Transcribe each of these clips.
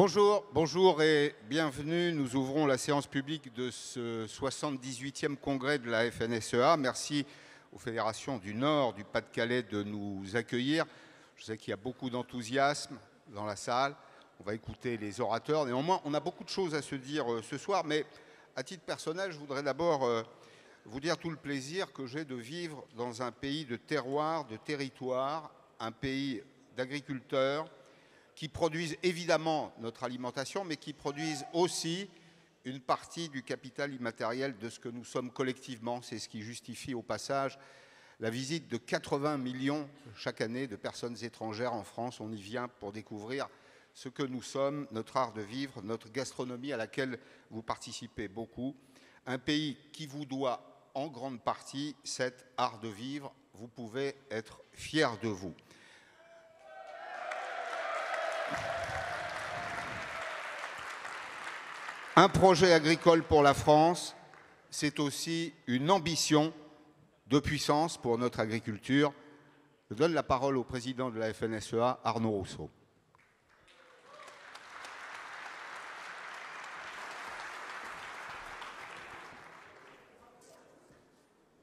Bonjour et bienvenue. Nous ouvrons la séance publique de ce 78e congrès de la FNSEA. Merci aux fédérations du Nord, du Pas-de-Calais de nous accueillir. Je sais qu'il y a beaucoup d'enthousiasme dans la salle. On va écouter les orateurs. Néanmoins, on a beaucoup de choses à se dire ce soir, mais à titre personnel, je voudrais d'abord vous dire tout le plaisir que j'ai de vivre dans un pays de terroir, de territoire, un pays d'agriculteurs, qui produisent évidemment notre alimentation, mais qui produisent aussi une partie du capital immatériel de ce que nous sommes collectivement. C'est ce qui justifie au passage la visite de 80 millions chaque année de personnes étrangères en France. On y vient pour découvrir ce que nous sommes, notre art de vivre, notre gastronomie à laquelle vous participez beaucoup. Un pays qui vous doit en grande partie cet art de vivre. Vous pouvez être fiers de vous. Un projet agricole pour la France, c'est aussi une ambition de puissance pour notre agriculture. Je donne la parole au président de la FNSEA, Arnaud Rousseau.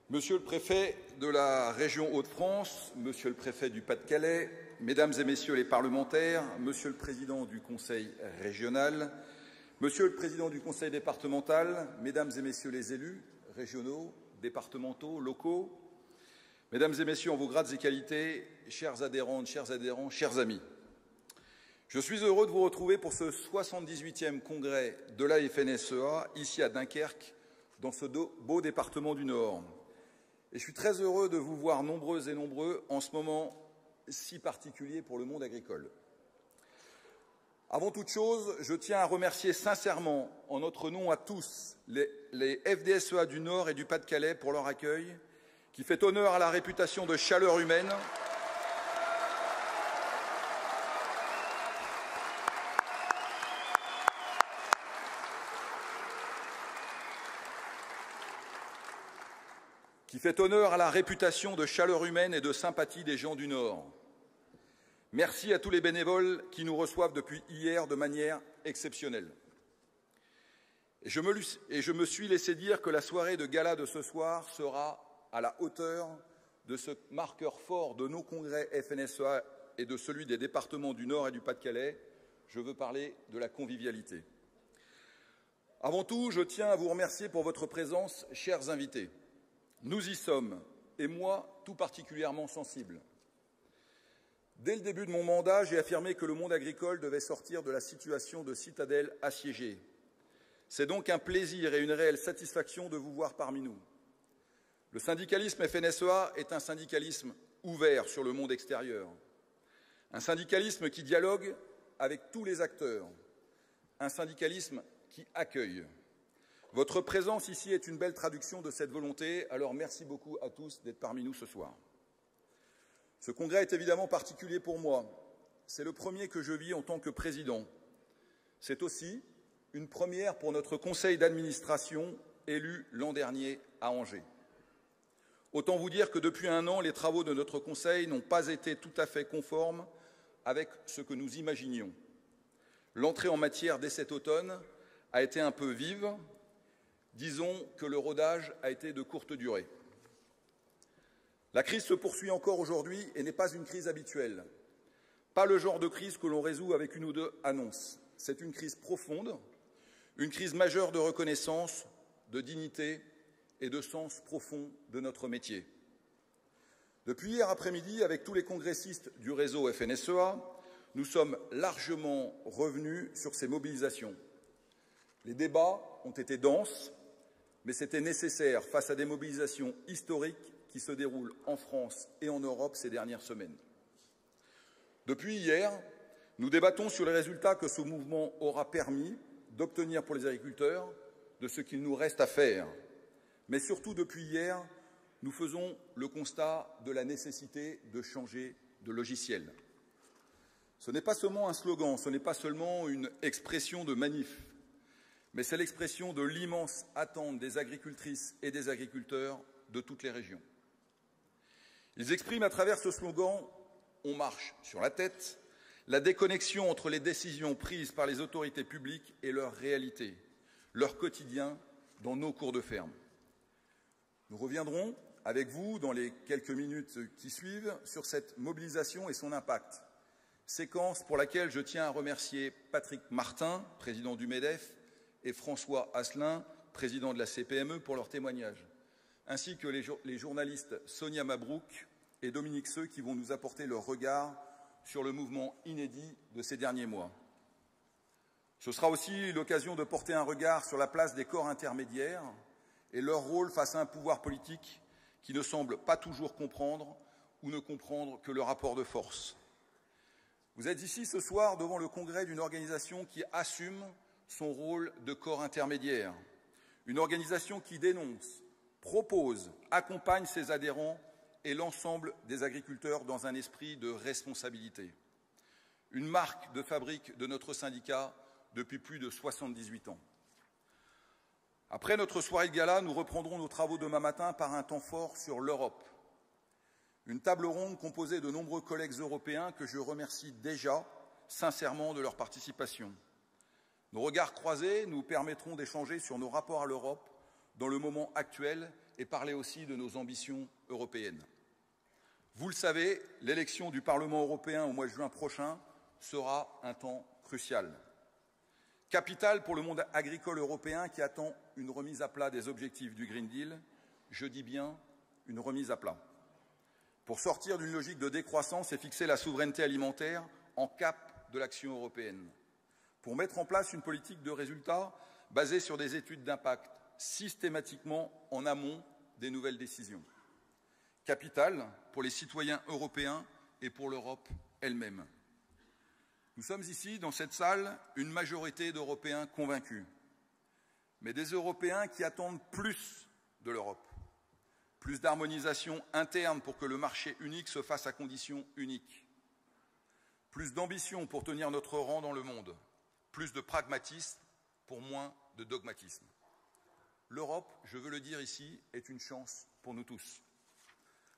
Monsieur le préfet de la région Hauts-de-France, monsieur le préfet du Pas-de-Calais, mesdames et messieurs les parlementaires, monsieur le président du Conseil régional, monsieur le président du Conseil départemental, mesdames et messieurs les élus régionaux, départementaux, locaux, mesdames et messieurs en vos grades et qualités, chers adhérentes, chers adhérents, chers amis. Je suis heureux de vous retrouver pour ce 78e congrès de la FNSEA, ici à Dunkerque, dans ce beau département du Nord. Et je suis très heureux de vous voir nombreuses et nombreux en ce moment si particulier pour le monde agricole. Avant toute chose, je tiens à remercier sincèrement, en notre nom à tous, les FDSEA du Nord et du Pas-de-Calais pour leur accueil, qui fait honneur à la réputation de chaleur humaine et de sympathie des gens du Nord. Merci à tous les bénévoles qui nous reçoivent depuis hier de manière exceptionnelle. Et je me suis laissé dire que la soirée de gala de ce soir sera à la hauteur de ce marqueur fort de nos congrès FNSEA et de celui des départements du Nord et du Pas-de-Calais. Je veux parler de la convivialité. Avant tout, je tiens à vous remercier pour votre présence, chers invités. Nous y sommes, et moi tout particulièrement sensible. Dès le début de mon mandat, j'ai affirmé que le monde agricole devait sortir de la situation de citadelle assiégée. C'est donc un plaisir et une réelle satisfaction de vous voir parmi nous. Le syndicalisme FNSEA est un syndicalisme ouvert sur le monde extérieur, un syndicalisme qui dialogue avec tous les acteurs, un syndicalisme qui accueille. Votre présence ici est une belle traduction de cette volonté, alors merci beaucoup à tous d'être parmi nous ce soir. Ce congrès est évidemment particulier pour moi. C'est le premier que je vis en tant que président. C'est aussi une première pour notre conseil d'administration élu l'an dernier à Angers. Autant vous dire que depuis un an, les travaux de notre conseil n'ont pas été tout à fait conformes avec ce que nous imaginions. L'entrée en matière dès cet automne a été un peu vive. Disons que le rodage a été de courte durée. La crise se poursuit encore aujourd'hui et n'est pas une crise habituelle. Pas le genre de crise que l'on résout avec une ou deux annonces. C'est une crise profonde, une crise majeure de reconnaissance, de dignité et de sens profond de notre métier. Depuis hier après-midi, avec tous les congressistes du réseau FNSEA, nous sommes largement revenus sur ces mobilisations. Les débats ont été denses, mais c'était nécessaire face à des mobilisations historiques qui se déroulent en France et en Europe ces dernières semaines. Depuis hier, nous débattons sur les résultats que ce mouvement aura permis d'obtenir pour les agriculteurs, de ce qu'il nous reste à faire. Mais surtout depuis hier, nous faisons le constat de la nécessité de changer de logiciel. Ce n'est pas seulement un slogan, ce n'est pas seulement une expression de manif, mais c'est l'expression de l'immense attente des agricultrices et des agriculteurs de toutes les régions. Ils expriment à travers ce slogan « On marche sur la tête » la déconnexion entre les décisions prises par les autorités publiques et leur réalité, leur quotidien dans nos cours de ferme. Nous reviendrons avec vous, dans les quelques minutes qui suivent, sur cette mobilisation et son impact. Séquence pour laquelle je tiens à remercier Patrick Martin, président du MEDEF, et François Asselin, président de la CPME, pour leur témoignage, ainsi que les journalistes Sonia Mabrouk et Dominique Seux qui vont nous apporter leur regard sur le mouvement inédit de ces derniers mois. Ce sera aussi l'occasion de porter un regard sur la place des corps intermédiaires et leur rôle face à un pouvoir politique qui ne semble pas toujours comprendre ou ne comprendre que le rapport de force. Vous êtes ici ce soir devant le congrès d'une organisation qui assume son rôle de corps intermédiaire, une organisation qui dénonce, propose, accompagne ses adhérents et l'ensemble des agriculteurs dans un esprit de responsabilité. Une marque de fabrique de notre syndicat depuis plus de 78 ans. Après notre soirée de gala, nous reprendrons nos travaux demain matin par un temps fort sur l'Europe. Une table ronde composée de nombreux collègues européens que je remercie déjà sincèrement de leur participation. Nos regards croisés nous permettront d'échanger sur nos rapports à l'Europe dans le moment actuel et parler aussi de nos ambitions européennes. Vous le savez, l'élection du Parlement européen au mois de juin prochain sera un temps crucial. Capital pour le monde agricole européen qui attend une remise à plat des objectifs du Green Deal, je dis bien une remise à plat. Pour sortir d'une logique de décroissance et fixer la souveraineté alimentaire en cap de l'action européenne. Pour mettre en place une politique de résultats basée sur des études d'impact systématiquement en amont des nouvelles décisions. Capital pour les citoyens européens et pour l'Europe elle-même. Nous sommes ici, dans cette salle, une majorité d'Européens convaincus, mais des Européens qui attendent plus de l'Europe, plus d'harmonisation interne pour que le marché unique se fasse à conditions uniques, plus d'ambition pour tenir notre rang dans le monde, plus de pragmatisme pour moins de dogmatisme. L'Europe, je veux le dire ici, est une chance pour nous tous.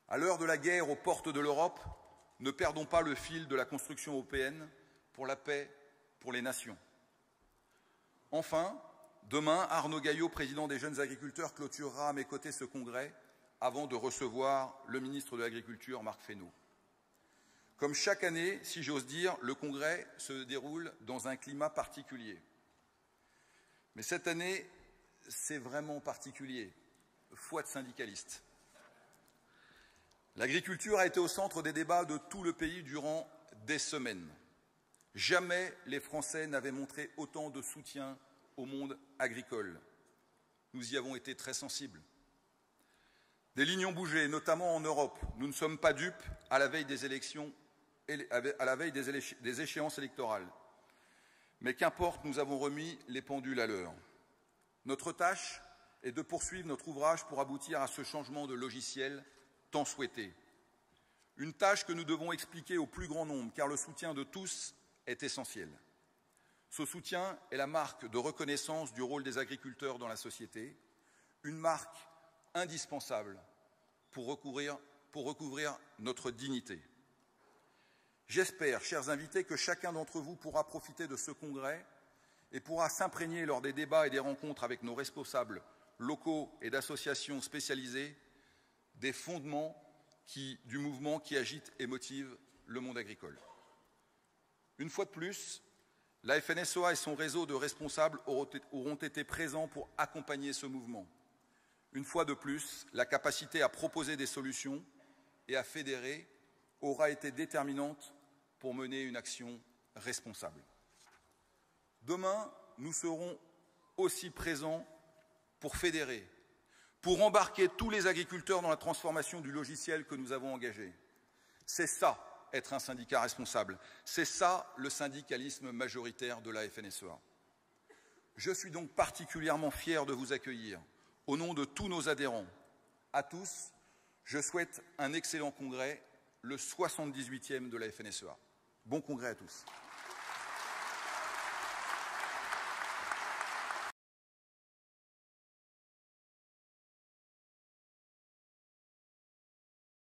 À l'heure de la guerre aux portes de l'Europe, ne perdons pas le fil de la construction européenne pour la paix, pour les nations. Enfin, demain, Arnaud Gaillot, président des Jeunes Agriculteurs, clôturera à mes côtés ce congrès avant de recevoir le ministre de l'Agriculture, Marc Fesneau. Comme chaque année, si j'ose dire, le congrès se déroule dans un climat particulier. Mais cette année, c'est vraiment particulier, foi de syndicalistes. L'agriculture a été au centre des débats de tout le pays durant des semaines. Jamais les Français n'avaient montré autant de soutien au monde agricole. Nous y avons été très sensibles. Des lignes ont bougé, notamment en Europe. Nous ne sommes pas dupes à la veille des élections, à la veille des échéances électorales. Mais qu'importe, nous avons remis les pendules à l'heure. Notre tâche est de poursuivre notre ouvrage pour aboutir à ce changement de logiciel tant souhaité. Une tâche que nous devons expliquer au plus grand nombre, car le soutien de tous est essentiel. Ce soutien est la marque de reconnaissance du rôle des agriculteurs dans la société, une marque indispensable pour recouvrir notre dignité. J'espère, chers invités, que chacun d'entre vous pourra profiter de ce congrès et pourra s'imprégner lors des débats et des rencontres avec nos responsables locaux et d'associations spécialisées des fondements du mouvement qui agite et motive le monde agricole. Une fois de plus, la FNSEA et son réseau de responsables auront été présents pour accompagner ce mouvement. Une fois de plus, la capacité à proposer des solutions et à fédérer aura été déterminante pour mener une action responsable. Demain, nous serons aussi présents pour fédérer, pour embarquer tous les agriculteurs dans la transformation du logiciel que nous avons engagé. C'est ça, être un syndicat responsable. C'est ça, le syndicalisme majoritaire de la FNSEA. Je suis donc particulièrement fier de vous accueillir au nom de tous nos adhérents. À tous, je souhaite un excellent congrès, le 78e de la FNSEA. Bon congrès à tous.